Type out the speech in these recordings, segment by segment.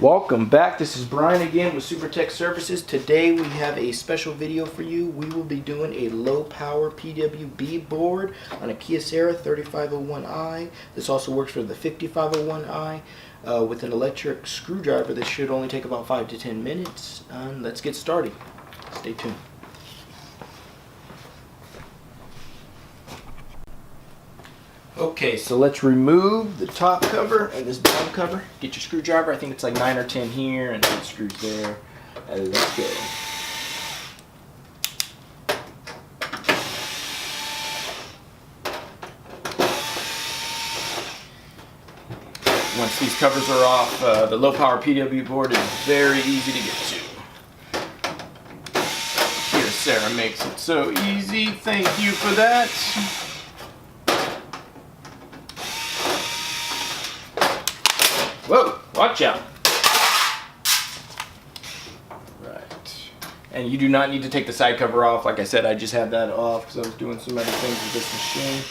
Welcome back. This is Brian again with Super Tech Services. Today we have a special video for you. We will be doing a low power PWB board on a Kyocera 3501i. This also works for the 5501i with an electric screwdriver. This should only take about 5 to 10 minutes. Let's get started. Stay tuned. Okay, so let's remove the top cover and this bottom cover. Get your screwdriver. I think it's like 9 or 10 here and 8 screws there. Let's go. Once these covers are off, the low power PWB board is very easy to get to. Kyocera makes it so easy. Thank you for that. Whoa, watch out. Right. And you do not need to take the side cover off. Like I said, I just had that off because I was doing some other things with this machine.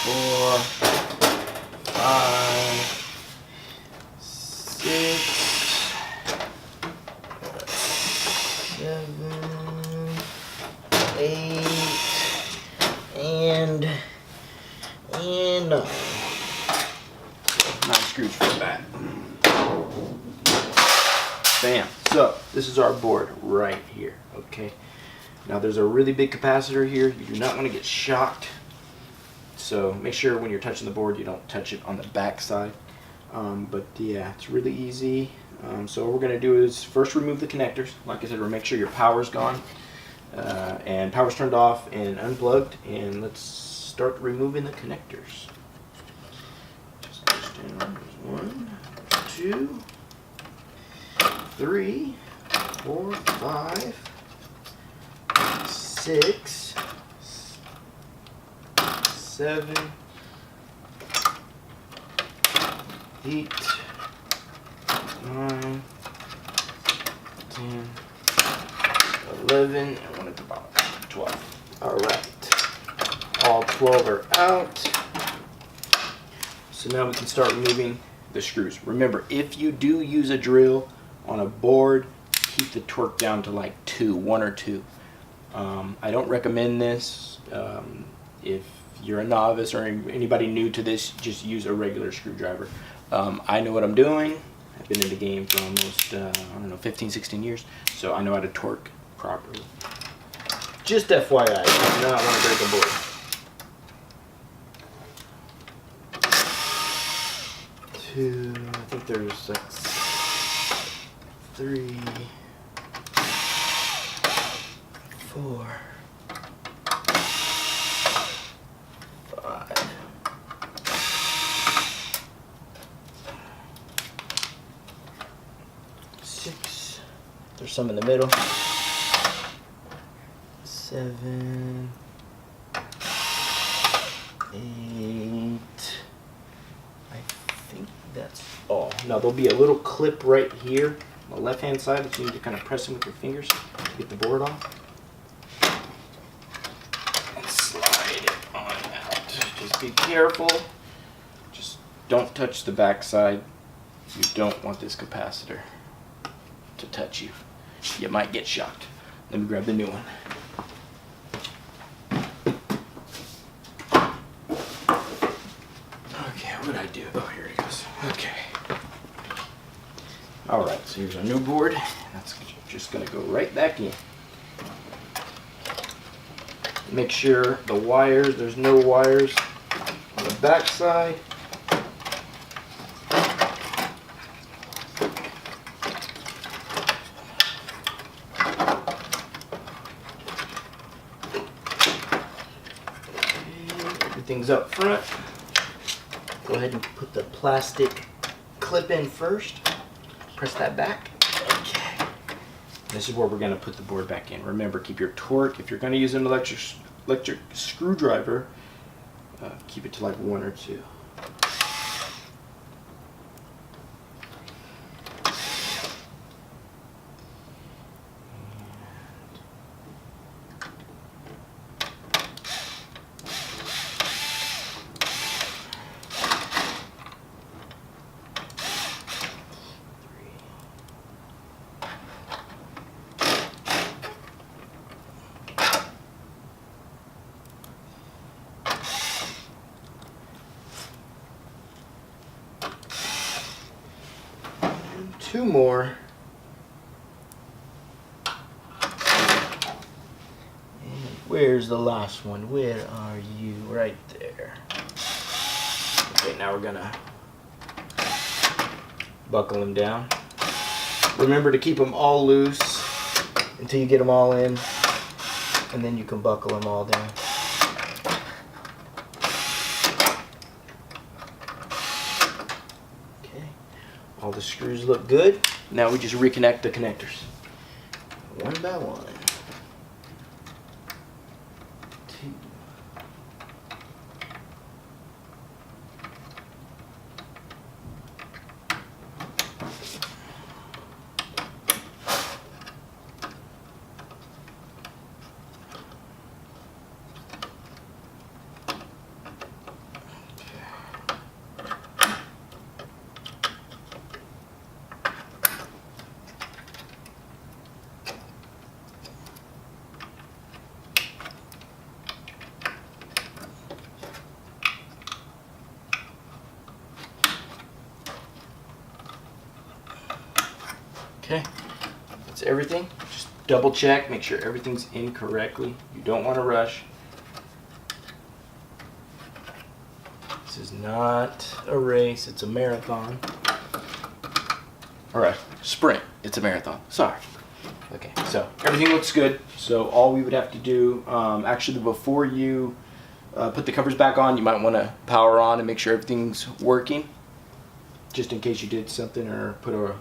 Four, 5, 6, 7, 8, and 9. 9 screws for that. Bam. So this is our board right here. Okay. Now there's a really big capacitor here. You do not want to get shocked. So make sure when you're touching the board you don't touch it on the back side. But yeah, it's really easy. So what we're going to do is first remove the connectors. Like I said, we'll make sure your power's gone. And power's turned off and unplugged, and let's start removing the connectors. Just understand. 1, 2, 3, 4, 5, 6, 7, 8, 9, 10, 11, and one at the bottom, 12. Alright, all 12 are out. So now we can start removing the screws. Remember, if you do use a drill on a board, keep the torque down to like 1 or 2. I don't recommend this. If you're a novice or anybody new to this, just use a regular screwdriver. I know what I'm doing. I've been in the game for almost, I don't know, 15, 16 years, so I know how to torque properly. Just FYI, I do not want to break a board. Two, I think there's like 3, 4, 5, 6. There's some in the middle. 7, 8. I think that's all. Now there'll be a little clip right here on the left hand side that you need to kind of press in with your fingers to get the board off. And slide it on out. Just be careful. Just don't touch the back side. You don't want this capacitor to touch you. You might get shocked. Let me grab the new one. What did I do? Oh, here it goes. Okay. Alright, so here's our new board. That's just going to go right back in. Make sure the wires, there's no wires on the back side. Everything's up front. Go ahead and put the plastic clip in first. Press that back. Okay. This is where we're going to put the board back in. Remember, keep your torque. If you're going to use an electric screwdriver, keep it to like 1 or 2. 2 more. Where's the last one? Where are you? Right there. Okay, now we're gonna buckle them down. Remember to keep them all loose until you get them all in, and then you can buckle them all down. Okay, all the screws look good. Now we just reconnect the connectors. One by one. Okay, that's everything. Just double check, make sure everything's in correctly. You don't want to rush. This is not a race, it's a marathon. Or a sprint, it's a marathon, sorry. Okay, so everything looks good. So all we would have to do, actually before you put the covers back on, you might want to power on and make sure everything's working. Just in case you did something or put a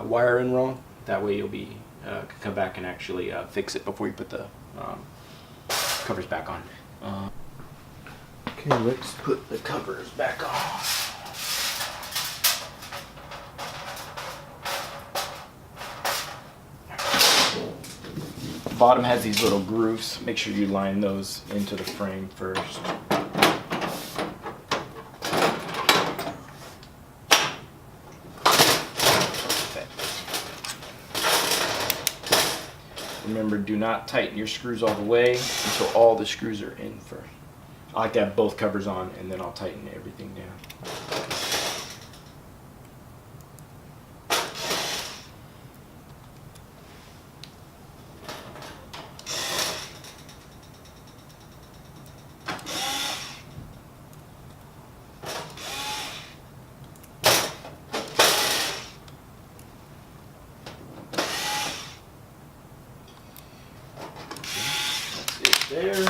wire in wrong. That way you'll be come back and actually fix it before you put the covers back on. Okay, let's put the covers back on. The bottom has these little grooves. Make sure you line those into the frame first. Remember, do not tighten your screws all the way until all the screws are in first. I like to have both covers on, and then I'll tighten everything down. There.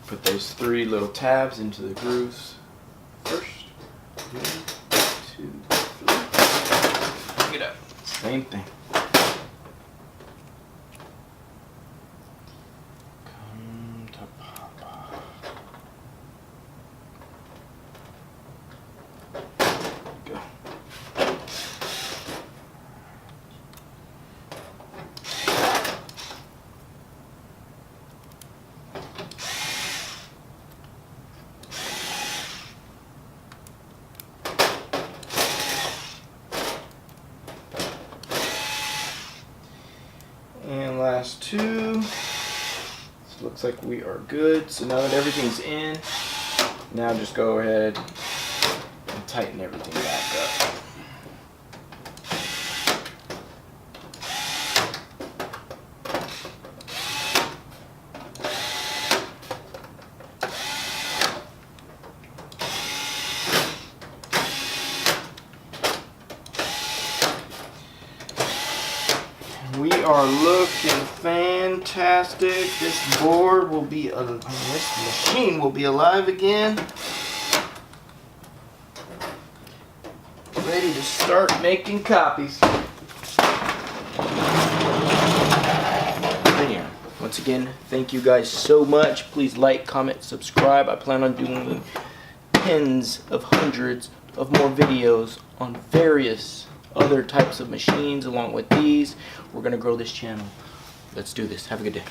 Put those 3 little tabs into the grooves first. 1, 2, 3. Pick it up. Same thing. Come to Papa. Go. And last 2. So looks like we are good. So now that everything's in, now just go ahead and tighten everything back up. We are looking fantastic. This board will be, this machine will be alive again. Ready to start making copies. Anyhow, once again, thank you guys so much. Please like, comment, subscribe. I plan on doing tens of hundreds of more videos on various other types of machines along with these. We're going to grow this channel. Let's do this. Have a good day.